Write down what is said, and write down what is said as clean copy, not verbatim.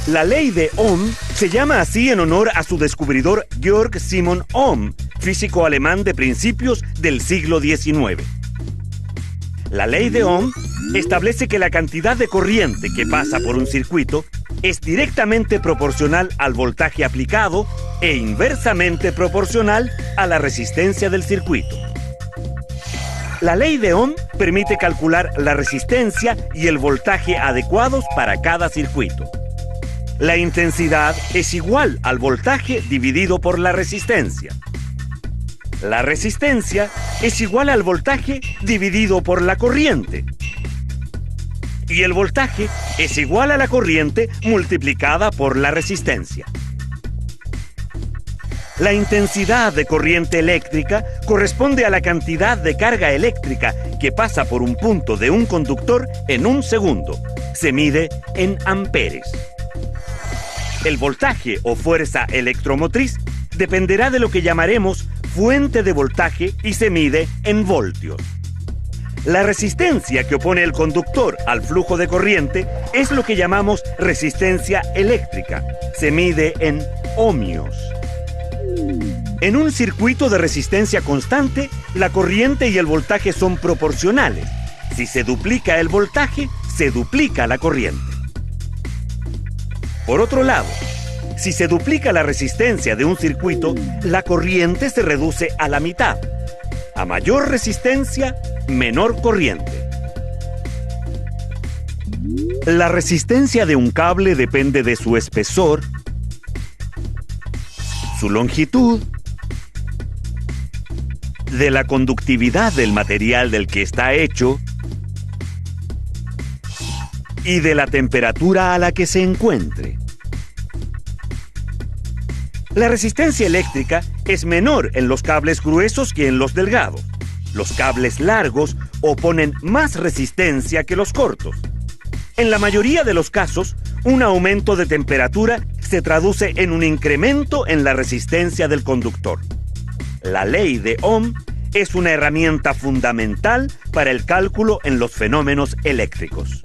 La ley de Ohm se llama así en honor a su descubridor Georg Simon Ohm, físico alemán de principios del siglo XIX. La ley de Ohm establece que la cantidad de corriente que pasa por un circuito es directamente proporcional al voltaje aplicado e inversamente proporcional a la resistencia del circuito. La ley de Ohm permite calcular la resistencia y el voltaje adecuados para cada circuito. La intensidad es igual al voltaje dividido por la resistencia. La resistencia es igual al voltaje dividido por la corriente. Y el voltaje es igual a la corriente multiplicada por la resistencia. La intensidad de corriente eléctrica corresponde a la cantidad de carga eléctrica que pasa por un punto de un conductor en un segundo. Se mide en amperes. El voltaje o fuerza electromotriz dependerá de lo que llamaremos fuente de voltaje y se mide en voltios. La resistencia que opone el conductor al flujo de corriente es lo que llamamos resistencia eléctrica. Se mide en ohmios. En un circuito de resistencia constante, la corriente y el voltaje son proporcionales. Si se duplica el voltaje, se duplica la corriente. Por otro lado, si se duplica la resistencia de un circuito, la corriente se reduce a la mitad. A mayor resistencia, menor corriente. La resistencia de un cable depende de su espesor, su longitud, de la conductividad del material del que está hecho y de la temperatura a la que se encuentre. La resistencia eléctrica es menor en los cables gruesos que en los delgados. Los cables largos oponen más resistencia que los cortos. En la mayoría de los casos, un aumento de temperatura se traduce en un incremento en la resistencia del conductor. La ley de Ohm es una herramienta fundamental para el cálculo en los fenómenos eléctricos.